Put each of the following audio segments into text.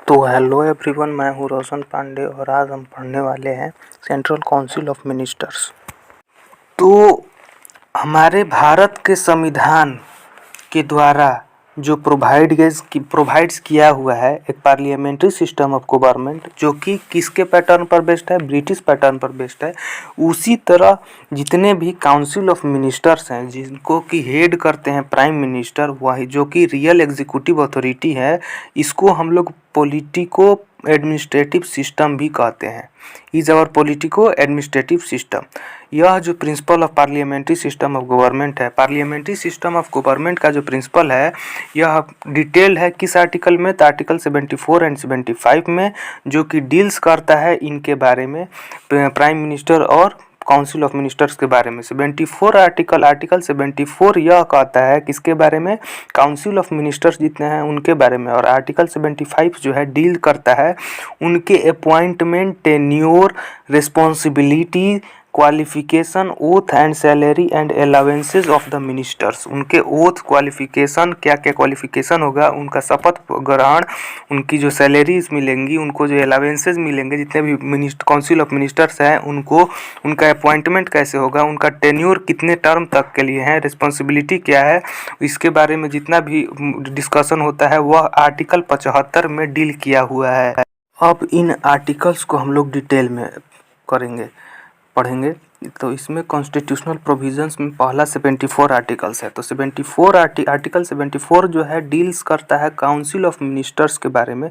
तो hello everyone, मैं हूँ रोशन पांडे और आज हम पढ़ने वाले हैं सेंट्रल काउंसिल ऑफ मिनिस्टर्स। तो हमारे भारत के संविधान के द्वारा जो प्रोवाइड्स किया हुआ है एक पार्लियामेंट्री सिस्टम ऑफ गवर्नमेंट, जो कि किसके पैटर्न पर बेस्ड है? ब्रिटिश पैटर्न पर बेस्ड है। उसी तरह जितने भी काउंसिल ऑफ मिनिस्टर्स हैं जिनको कि हेड करते हैं प्राइम मिनिस्टर, वही जो कि रियल एग्जीक्यूटिव अथॉरिटी है, इसको हम लोग पॉलिटिको एडमिनिस्ट्रेटिव सिस्टम भी कहते हैं। Is our politico administrative system. यह जो principle of parliamentary system of government है, पार्लियामेंट्री सिस्टम ऑफ गवर्नमेंट का जो प्रिंसिपल है, यह डिटेल्ड है किस आर्टिकल में? तो आर्टिकल 74 एंड 75 में, जो कि डील्स करता है इनके बारे में, प्राइम मिनिस्टर और काउंसिल ऑफ मिनिस्टर्स के बारे में। 74 आर्टिकल 74 यह कहता है किसके बारे में? काउंसिल ऑफ मिनिस्टर्स जितने हैं उनके बारे में। और आर्टिकल 75 जो है डील करता है उनके appointment, tenure, responsibility, qualification, oath and salary and allowances of the ministers. उनके ओथ, क्वालिफिकेशन, क्या क्या क्वालिफिकेशन होगा, उनका शपथ ग्रहण, उनकी जो सैलरीज मिलेंगी, उनको जो अलाउंसेस मिलेंगे, जितने भी काउंसिल ऑफ मिनिस्टर्स हैं उनको, उनका अपॉइंटमेंट कैसे होगा, उनका टेन्योर कितने टर्म तक के लिए है, रिस्पॉन्सिबिलिटी क्या है, इसके बारे में जितना भी डिस्कशन होता है वह आर्टिकल 75 में डील किया हुआ है। अब इन आर्टिकल्स को हम लोग डिटेल में पढ़ेंगे। तो इसमें कॉन्स्टिट्यूशनल प्रोविजंस में पहला 74 आर्टिकल्स है। तो 74 आर्टिकल 74 जो है डील्स करता है काउंसिल ऑफ मिनिस्टर्स के बारे में।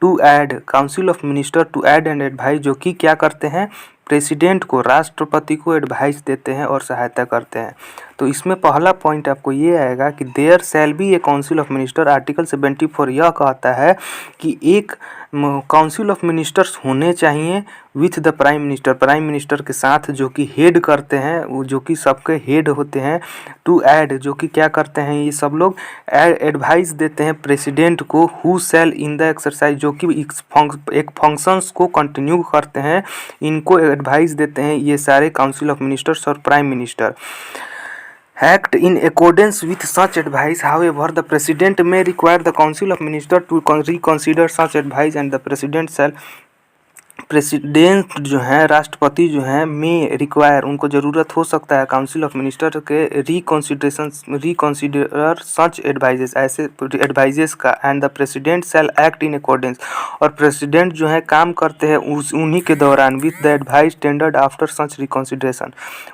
Council of minister to aid and advise, जो कि क्या करते हैं? प्रेसिडेंट को, राष्ट्रपति को एडवाइस देते हैं और सहायता करते हैं। तो इसमें पहला पॉइंट आपको ये आएगा कि there shall be a council of minister. Article 74 यह कहता है कि एक काउंसिल ऑफ मिनिस्टर्स होने चाहिए विथ द प्राइम मिनिस्टर के साथ, जो कि हेड करते हैं, जो कि सबके हेड होते हैं। टू ऐड, जो कि क्या करते हैं ये सब लोग? एडवाइस देते हैं प्रेसिडेंट को, who shell in the exercise, जो कि एक फंक्शंस को कंटिन्यू करते हैं, इनको एडवाइस देते हैं ये सारे काउंसिल ऑफ मिनिस्टर्स और prime minister. Act in accordance with such advice, however, the President may require the Council of Ministers to reconsider such advice and the President shall president जो है, राष्ट्रपति जो है, में रिक्वायर, उनको ज़रूरत हो सकता है काउंसिल ऑफ मिनिस्टर के रिकॉन्सिडर सच एडवाइजेस, ऐसे एडवाइजेस का। And the president shall act in accordance, और प्रेसिडेंट जो है काम करते हैं उन्हीं के दौरान with the advice tendered after such reconsideration,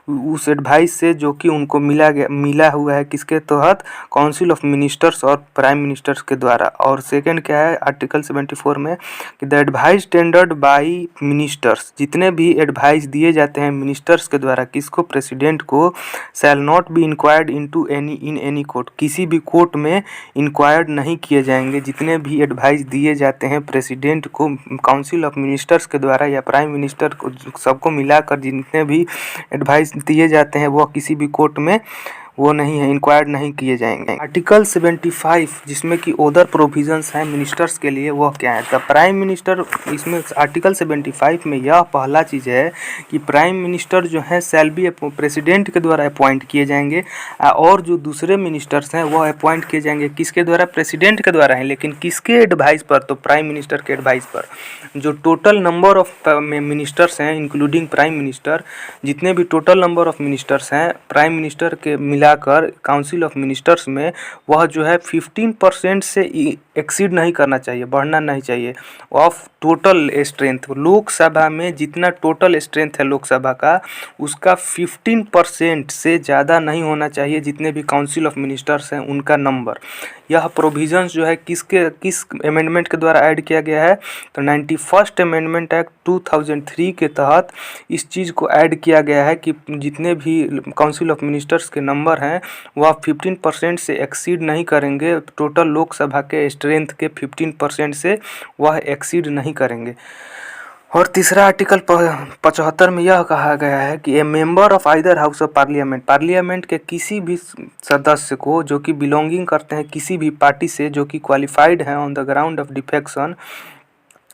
उस एडवाइस से जो कि उनको मिला हुआ है किसके तहत? काउंसिल ऑफ मिनिस्टर्स और प्राइम मिनिस्टर्स के द्वारा। और सेकेंड क्या है आर्टिकल 74 में कि the advice tendered by ministers, जितने भी एडवाइस दिए जाते हैं मिनिस्टर्स के द्वारा किसको? प्रेसिडेंट को, shall not be inquired into any court, किसी भी कोर्ट में इंक्वायर्ड नहीं किए जाएंगे। जितने भी एडवाइस दिए जाते हैं प्रेसिडेंट को काउंसिल ऑफ मिनिस्टर्स के द्वारा या प्राइम मिनिस्टर को, सबको मिलाकर जितने भी एडवाइस दिए जाते हैं वह किसी भी कोर्ट में वो नहीं है, इंक्वायर्ड नहीं किए जाएंगे। आर्टिकल 75 जिसमें कि अदर प्रोविजंस हैं मिनिस्टर्स के लिए, वह क्या है? द प्राइम मिनिस्टर, इसमें आर्टिकल 75 में यह पहला चीज़ है कि प्राइम मिनिस्टर जो है शैल बी प्रेसिडेंट के द्वारा अपॉइंट किए जाएंगे, और जो दूसरे मिनिस्टर्स हैं वह अपॉइंट किए जाएंगे किसके द्वारा? प्रेसिडेंट के द्वारा हैं, लेकिन किसके एडवाइस पर? तो प्राइम मिनिस्टर के एडवाइस पर। जो टोटल नंबर ऑफ मिनिस्टर्स हैं इंक्लूडिंग प्राइम मिनिस्टर, जितने भी टोटल नंबर ऑफ मिनिस्टर्स हैं प्राइम मिनिस्टर के मिलाकर काउंसिल ऑफ मिनिस्टर्स में, वह जो है 15% से एक्सीड नहीं करना चाहिए, बढ़ना नहीं चाहिए, ऑफ टोटल स्ट्रेंथ। लोकसभा में जितना टोटल स्ट्रेंथ है लोकसभा का, उसका 15% से ज़्यादा नहीं होना चाहिए जितने भी काउंसिल ऑफ मिनिस्टर्स हैं उनका नंबर। यह प्रोविजंस जो है किस अमेंडमेंट के द्वारा ऐड किया गया है? तो 91st अमेंडमेंट एक्ट 2003 के तहत इस चीज़ को ऐड किया गया है कि जितने भी काउंसिल ऑफ मिनिस्टर्स के नंबर हैं वह 15% से एक्सीड नहीं करेंगे, टोटल लोकसभा के स्ट्रेंथ के 15% से वह एक्सीड नहीं करेंगे। और तीसरा आर्टिकल 75 में यह कहा गया है कि ए member of either house of parliament के किसी भी सदस्य को जो कि बिलोंगिंग करते हैं किसी भी पार्टी से, जो कि क्वालिफाइड हैं on the ground of defection,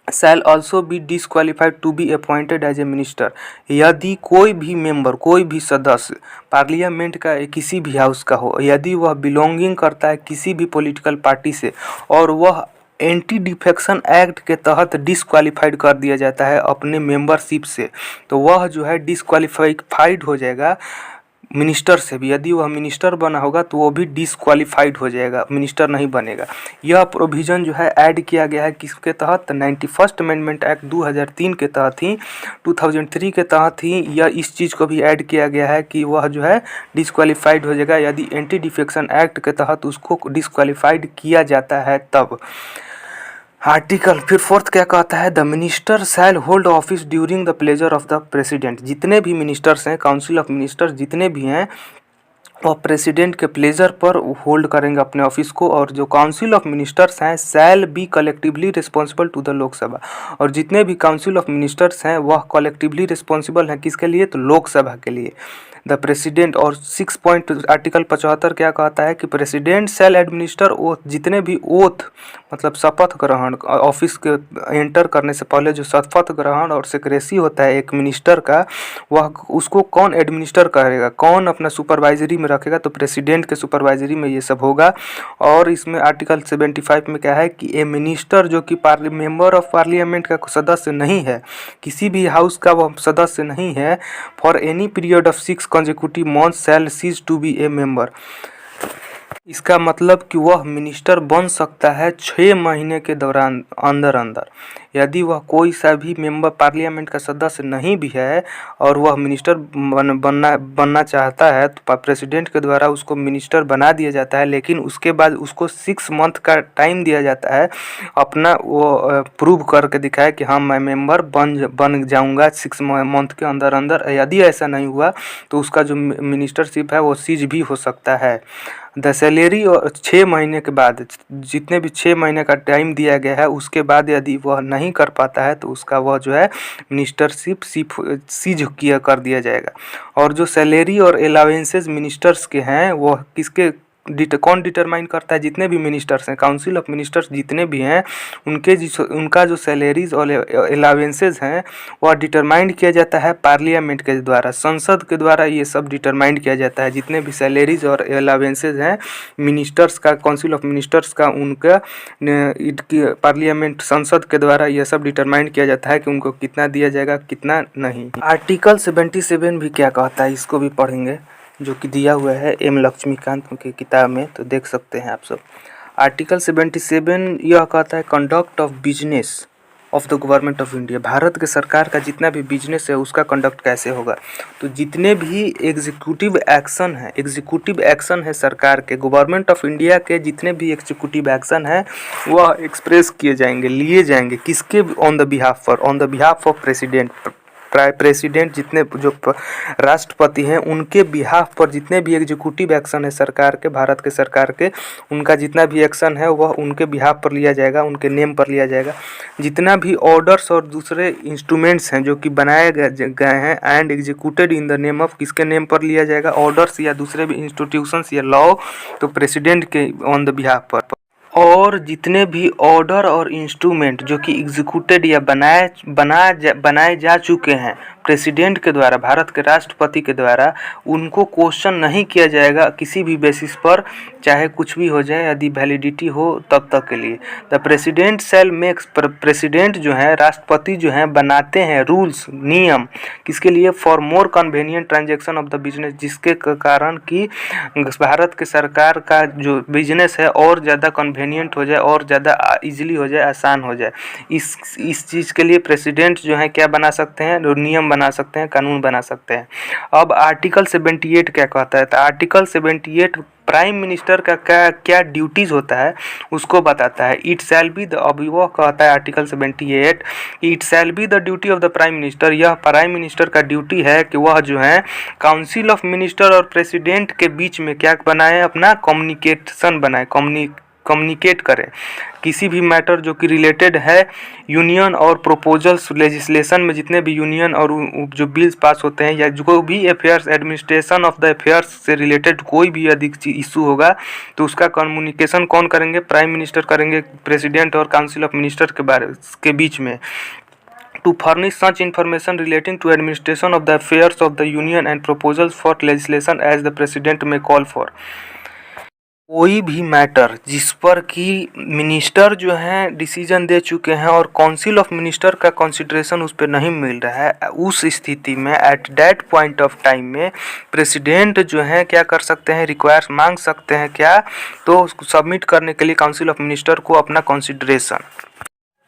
shall also be disqualified to be appointed as a minister. यदि कोई भी मेंबर, कोई भी सदस्य पार्लियामेंट का किसी भी हाउस का हो, यदि वह बिलोंगिंग करता है किसी भी पॉलिटिकल पार्टी से और वह एंटी डिफेक्शन एक्ट के तहत डिसक्वालीफाइड कर दिया जाता है अपने मेंबरशिप से, तो वह जो है डिसक्वालीफाइड हो जाएगा मिनिस्टर से भी। यदि वह मिनिस्टर बना होगा तो वो भी डिसक्वालीफाइड हो जाएगा, मिनिस्टर नहीं बनेगा। यह प्रोविज़न जो है ऐड किया गया है किसके तहत? 91st अमेंडमेंट एक्ट 2003 के तहत ही, 2003 के तहत ही यह इस चीज़ को भी ऐड किया गया है कि वह जो है डिसक्वालीफाइड हो जाएगा यदि एंटी डिफेक्शन एक्ट के तहत उसको डिसक्वालीफाइड किया जाता है तब। आर्टिकल फिर फोर्थ क्या कहता है? The minister shall hold office during the pleasure of the president. जितने भी मिनिस्टर्स हैं, काउंसिल ऑफ मिनिस्टर्स जितने भी हैं, वह प्रेसिडेंट के प्लेजर पर होल्ड करेंगे अपने ऑफिस को। और जो काउंसिल ऑफ मिनिस्टर्स हैं shall be collectively responsible to the Lok Sabha. और जितने भी काउंसिल ऑफ मिनिस्टर्स हैं वह कलेक्टिवली रिस्पॉन्सिबल हैं किसके लिए? तो लोकसभा के लिए। द प्रेसिडेंट और 6 पॉइंट आर्टिकल 75 क्या कहता है कि प्रेसिडेंट शैल एडमिनिस्टर ओथ। जितने भी ओथ मतलब शपथ ग्रहण, ऑफिस के एंटर करने से पहले जो शपथ ग्रहण और सेक्रेसी होता है एक मिनिस्टर का, वह उसको कौन एडमिनिस्टर करेगा, कौन अपना सुपरवाइजरी में रखेगा? तो प्रेसिडेंट के सुपरवाइजरी में ये सब होगा। और इसमें आर्टिकल 75 में क्या है कि ए मिनिस्टर जो कि मेंबर ऑफ पार्लियामेंट का सदस्य नहीं है, किसी भी हाउस का वह सदस्य नहीं है, for any period of 6 consecutive months shall cease to be a member। इसका मतलब कि वह मिनिस्टर बन सकता है 6 महीने के दौरान अंदर। यदि वह कोई सा भी मेंबर पार्लियामेंट का सदस्य नहीं भी है और वह मिनिस्टर बनना चाहता है तो प्रेसिडेंट के द्वारा उसको मिनिस्टर बना दिया जाता है, लेकिन उसके बाद उसको 6 मंथ का टाइम दिया जाता है अपना वो प्रूव करके दिखाए कि हाँ मैं मेंबर बन जाऊंगा 6 मंथ के अंदर। यदि ऐसा नहीं हुआ तो उसका जो मिनिस्टरशिप है वो सीज भी हो सकता है। द सैलरी और 6 महीने के बाद, जितने भी 6 महीने का टाइम दिया गया है उसके बाद यदि वह नहीं कर पाता है तो उसका वह जो है मिनिस्टरशिप सीज किया कर दिया जाएगा। और जो सैलरी और अलाउंसेस मिनिस्टर्स के हैं वह किसके कौन डिटरमाइन करता है? जितने भी मिनिस्टर्स हैं, काउंसिल ऑफ मिनिस्टर्स जितने भी हैं उनका जो सैलरीज और अलाउंसेस हैं वह डिटरमाइन किया जाता है पार्लियामेंट के द्वारा, संसद के द्वारा ये सब डिटरमाइन किया जाता है। जितने भी सैलरीज और अलाउंसेस हैं मिनिस्टर्स का, काउंसिल ऑफ मिनिस्टर्स का, उनका पार्लियामेंट संसद के द्वारा यह सब डिटरमाइन किया जाता है कि उनको कितना दिया जाएगा कितना नहीं। आर्टिकल 77 भी क्या कहता है इसको भी पढ़ेंगे, जो कि दिया हुआ है एम लक्ष्मीकांत की किताब में, तो देख सकते हैं आप सब। आर्टिकल 77 यह कहता है conduct of business of the government of India. Bharat के सरकार का जितना भी बिजनेस है उसका कंडक्ट कैसे होगा? तो जितने भी एग्जीक्यूटिव एक्शन है सरकार के, गवर्नमेंट ऑफ इंडिया के जितने भी एग्जीक्यूटिव एक्शन है वह एक्सप्रेस किए जाएंगे, लिए जाएंगे किसके? On the behalf of president जितने जो राष्ट्रपति हैं उनके बिहाफ पर जितने भी एग्जीक्यूटिव एक्शन है सरकार के, भारत के सरकार के, उनका जितना भी एक्शन है वह उनके बिहाफ पर लिया जाएगा, उनके नेम पर लिया जाएगा। जितना भी ऑर्डर्स और दूसरे इंस्ट्रूमेंट्स हैं जो कि बनाए गए हैं and executed in the name of, किसके नेम पर लिया जाएगा? ऑर्डर्स या दूसरे भी इंस्टीट्यूशंस या लॉ, तो प्रेसिडेंट के ऑन द बिहाफ पर। और जितने भी ऑर्डर और इंस्ट्रूमेंट जो कि एग्जीक्यूटेड या बनाए जा चुके हैं प्रेसिडेंट के द्वारा, भारत के राष्ट्रपति के द्वारा, उनको क्वेश्चन नहीं किया जाएगा किसी भी बेसिस पर, चाहे कुछ भी हो जाए, यदि वैलिडिटी हो तब तक के लिए। The president shell makes, president जो है, राष्ट्रपति जो है, बनाते हैं रूल्स, नियम, किसके लिए? For more convenient transaction of the business, जिसके कारण कि भारत के सरकार का जो बिजनेस है और ज़्यादा कन्वीनियंट हो जाए और ज़्यादा ईजिली हो जाए, आसान हो जाए। इस चीज़ के लिए प्रेसिडेंट जो है क्या बना सकते हैं? नियम बना सकते हैं, कानून बना सकते हैं। अब आर्टिकल 78 क्या कहता है? तो आर्टिकल 78 प्राइम मिनिस्टर का क्या ड्यूटीज़ होता है उसको बताता है। इट शैल बी द, अभी वो कहता है article 78, it shall be the duty of the prime minister, यह प्राइम मिनिस्टर का ड्यूटी है कि वह जो है काउंसिल ऑफ मिनिस्टर और प्रेसिडेंट के बीच में क्या बनाए? अपना कम्युनिकेशन बनाए, कम्युनिकेट करें किसी भी मैटर जो कि रिलेटेड है यूनियन और प्रोपोजल्स लेजिस्लेशन में, जितने भी यूनियन और जो बिल्स पास होते हैं या जो भी affairs, administration of the affairs से रिलेटेड कोई भी अधिक इशू होगा तो उसका कम्युनिकेशन कौन करेंगे? प्राइम मिनिस्टर करेंगे प्रेसिडेंट और काउंसिल ऑफ मिनिस्टर के बीच में। To furnish such information relating to administration of the affairs of the union and proposals for legislation as the president may call for। कोई भी मैटर जिस पर कि मिनिस्टर जो हैं डिसीजन दे चुके हैं और काउंसिल ऑफ मिनिस्टर का कंसिडरेशन उस पर नहीं मिल रहा है, उस स्थिति में at that point of time में प्रेसिडेंट जो है क्या कर सकते हैं, रिक्वायर मांग सकते हैं क्या, तो उसको सबमिट करने के लिए काउंसिल ऑफ मिनिस्टर को अपना कंसिडरेशन।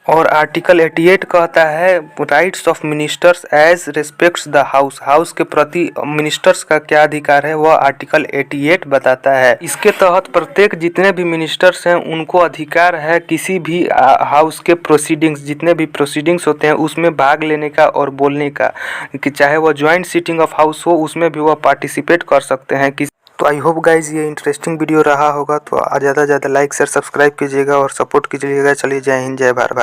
और आर्टिकल 88 कहता है rights of ministers as respects the house, house के प्रति मिनिस्टर्स का क्या अधिकार है वह आर्टिकल 88 बताता है। इसके तहत प्रत्येक जितने भी मिनिस्टर्स हैं उनको अधिकार है किसी भी हाउस के प्रोसीडिंग्स, जितने भी प्रोसीडिंग्स होते हैं उसमें भाग लेने का और बोलने का, कि चाहे वह ज्वाइंट सीटिंग ऑफ हाउस हो उसमें भी वह पार्टिसिपेट कर सकते हैं। तो आई होप गाइज ये इंटरेस्टिंग वीडियो रहा होगा, तो ज़्यादा से ज़्यादा लाइक शेयर सब्सक्राइब कीजिएगा और सपोर्ट कीजिएगा। चलिए जय हिंद जय भारत।